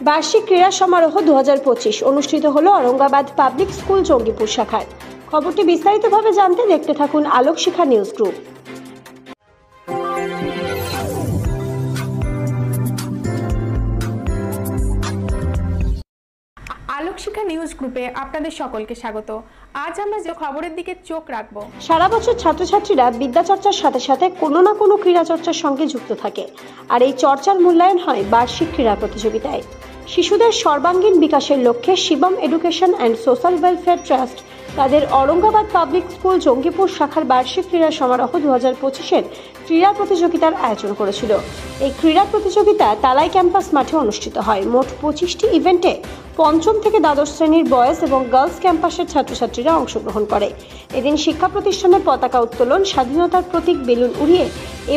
বার্ষিক ক্রীড়া সমারোহ 2025 অনুষ্ঠিত হলো ঔরঙ্গাবাদ পাবলিক স্কুল জঙ্গিপুর শাখায়। খবরটি বিস্তারিতভাবে জানতে দেখতে থাকুন আলোক শিখা নিউজ গ্রুপ। আলোক শিখা নিউজ গ্রুপে আপনাদের সকলকে স্বাগত। আজ আমরা যে খবরের দিকে চোখ রাখবো। সারা বছর ছাত্রছাত্রীরা বিদ্যাচর্চার সাথে সাথে কোনো না কোনো ক্রীড়া চর্চার সঙ্গে যুক্ত থাকে, আর এই চর্চার মূল্যায়ন হয় বার্ষিক ক্রীড়া প্রতিযোগিতায়। শিশুদের সর্বাঙ্গীন বিকাশের লক্ষ্যে Shivam education and social welfare trust তাদের ঔরঙ্গাবাদ পাবলিক স্কুল জঙ্গিপুর শাখার বার্ষিক ক্রীড়া সমারোহ 2025-এর ক্রীড়া প্রতিযোগিতার আয়োজন করেছিল। এই ক্রীড়া প্রতিযোগিতা তালাই ক্যাম্পাস মাঠে অনুষ্ঠিত হয়। মোট 25টি ইভেন্টে পঞ্চম থেকে দ্বাদশ শ্রেণীর বয়েজ এবং গার্লস ক্যাম্পাসের ছাত্রছাত্রীরা অংশগ্রহণ করে। এদিন শিক্ষা প্রতিষ্ঠানের পতাকা উত্তোলন, স্বাধীনতার প্রতীক বেলুন উড়িয়ে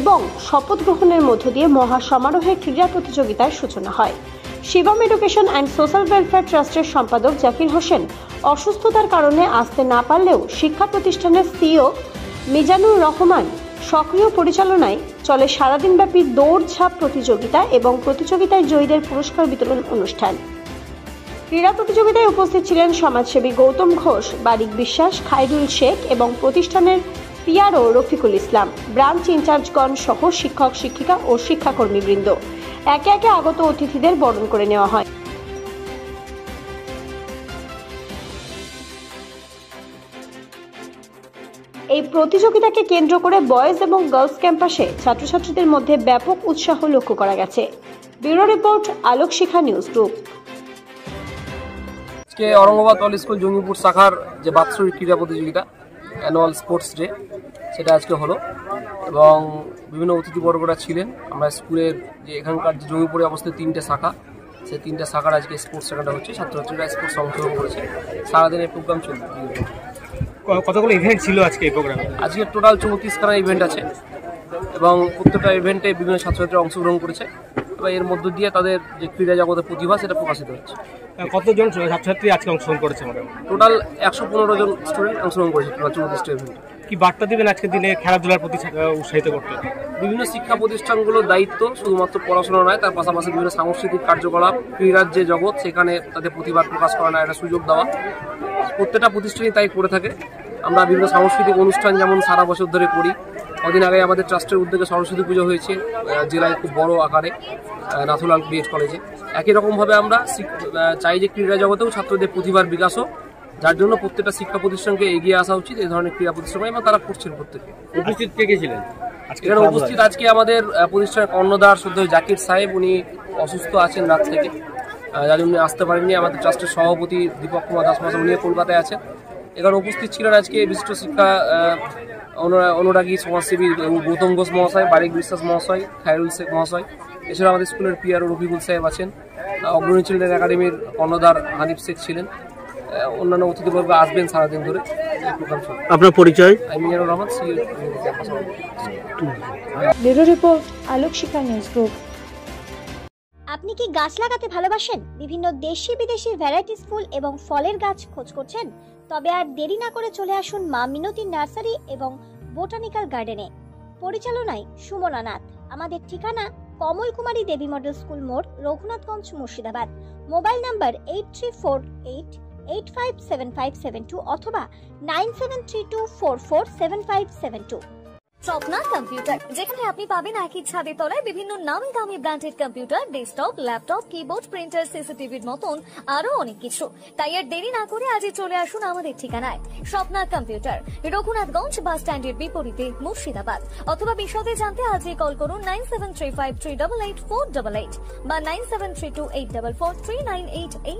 এবং শপথ গ্রহণের মধ্য দিয়ে মহা সমারোহে ক্রীড়া প্রতিযোগিতার সূচনা হয়। Shivam education and social welfare ট্রাস্টের সম্পাদক জাকির হোসেন অসুস্থতার কারণে আসতে না পারলেও শিক্ষা প্রতিষ্ঠানের সিইও মিজানুর রহমান সক্রিয় পরিচালনায় চলে সারাদিনব্যাপী দৌড়ঝাঁপ প্রতিযোগিতা এবং প্রতিযোগিতায় জয়ীদের পুরস্কার বিতরণ অনুষ্ঠান। ক্রীড়া প্রতিযোগিতায় উপস্থিত ছিলেন সমাজসেবী গৌতম ঘোষ, বারিক বিশ্বাস, খায়রুল শেখ এবং প্রতিষ্ঠানের পিআরও রফিকুল ইসলাম, ব্রাঞ্চ ইনচার্জগণ সহ শিক্ষক, শিক্ষিকা ও শিক্ষাকর্মীবৃন্দ। একে একে আগত অতিথিদের বরণ করে নেওয়া হয়। এই প্রতিযোগিতাকে কেন্দ্র করে বয়েজ এবং গার্লস ক্যাম্পাসে ছাত্রছাত্রীদের মধ্যে ব্যাপক উৎসাহ লক্ষ্য করা গেছে। ব্যুরো রিপোর্ট, আলোক শিখা নিউজ গ্রুপ। আজকে ঔরঙ্গাবাদ পাবলিক স্কুল জঙ্গিপুর শাখার যে বাৎসরিক ক্রীড়া প্রতিযোগিতা অ্যানুয়াল স্পোর্টস ডে, সেটা আজকে হলো এবং বিভিন্ন অতিথিবর্গরা ছিলেন। আমরা স্কুলের যে এখানকার যে জঙ্গিপুরে অবস্থিত 3টে শাখা, সেই 3টে শাখার আজকে স্পোর্টস সেখানটা হচ্ছে। ছাত্রছাত্রীরা স্পোর্টস অংশগ্রহণ করেছে। সারাদিন এই প্রোগ্রাম চলবে। কতগুলো ইভেন্ট ছিল আজকে এই প্রোগ্রামে? আজকে টোটাল 34খানা ইভেন্ট আছে এবং প্রত্যেকটা ইভেন্টে বিভিন্ন ছাত্রছাত্রীরা অংশগ্রহণ করেছে এবং এর মধ্য দিয়ে তাদের যে ক্রীড়া জগতের প্রতিভা সেটা প্রকাশিত হচ্ছে। কতজন ছাত্রছাত্রী আজকে অংশগ্রহণ করেছে? টোটাল 115 জন স্টুডেন্ট অংশগ্রহণ করেছে টোটাল 34টা ইভেন্টে। কি বার্তা দিবেন আজকের দিনে খেলাধুলার প্রতি উৎসাহিত করতে? বিভিন্ন শিক্ষা প্রতিষ্ঠানগুলোর দায়িত্ব শুধুমাত্র পড়াশোনা নয়, তার পাশাপাশি বিভিন্ন সাংস্কৃতিক কার্যকলাপ, ক্রীড়ার যে জগৎ সেখানে তাদের প্রতিভা প্রকাশ করা, একটা সুযোগ দেওয়া। প্রত্যেকটা প্রতিষ্ঠানই তাই করে থাকে। আমরা বিভিন্ন সাংস্কৃতিক অনুষ্ঠান যেমন সারা বছর ধরে করি। কদিন আগে আমাদের ট্রাস্টের উদ্যোগে সরস্বতী পুজো হয়েছে জেলায় খুব বড় আকারে, নাথুলাল বিএড কলেজে। একই রকমভাবে আমরা চাই যে ক্রীড়া জগতেও ছাত্রদের প্রতিভার বিকাশ হোক, যার জন্য প্রত্যেকটা শিক্ষা প্রতিষ্ঠানকে এগিয়ে আসা উচিত এই ধরনের ক্রীড়া প্রতিষ্ঠান, এবং তারা করছেন প্রত্যেকে। উপস্থিত কে কে ছিলেন এখানে? উপস্থিত আজকে আমাদের প্রতিষ্ঠানের কর্ণধার শ্রদ্ধেয় জাকির সাহেব, উনি অসুস্থ আছেন রাত থেকে, যার জন্য আসতে পারেননি। আমাদের ট্রাস্টের সভাপতি দীপক কুমার দাস মহাশয়, উনি কলকাতায় আছেন। এখানে উপস্থিত ছিলেন আজকে বিশিষ্ট শিক্ষা অনুরাগী সমাজসেবী গৌতম ঘোষ মহাশয়, বারিক বিশ্বাস মহাশয়, খায়রুল শেখ মহাশয়। এছাড়া আমাদের স্কুলের পিআরও রফিকুল সাহেব আছেন। অগ্রণী চিলড্রেন একাডেমির কর্ণধার হানিফ শেখ ছিলেন। অন্যান্য অতিথিবর্গ আসবেন সারাদিন ধরে। আপনার পরিচয়? আমি মিজানুর রহমান, ব্যুরো রিপোর্ট, আলোক শিখা নিউজ গ্রুপ। আপনি কি গাছ লাগাতে ভালোবাসেন? বিভিন্ন দেশি বিদেশি ভ্যারাইটিস ফুল এবং ফলের গাছ খোঁজ করছেন? তবে আর দেরি না করে চলে আসুন মা মিনতি নার্সারি এবং বোটানিক্যাল গার্ডেনে। পরিচালনায় সুমনা নাথ। আমাদের ঠিকানা কমল কুমারী দেবী মডেল স্কুল মোড়, রঘুনাথগঞ্জ, মুর্শিদাবাদ। মোবাইল নাম্বার 8348885757 অথবা 9732447572। স্বপ্না কম্পিউটার, যেখানে আপনি পাবেন একই ছাদের তলায় বিভিন্ন নামি দামি branded computer, desktop, laptop, keyboard, printer, সিসিটিভির মতন আরো অনেক কিছু। তাই আর দেরি না করে আজই চলে আসুন আমাদের ঠিকানায়। স্বপ্না কম্পিউটার, রঘুনাথগঞ্জ বাস স্ট্যান্ডের বিপরীতে, মুর্শিদাবাদ। অথবা বিশদে জানতে আজই কল করুন 9735388488 বা 9732844398 এই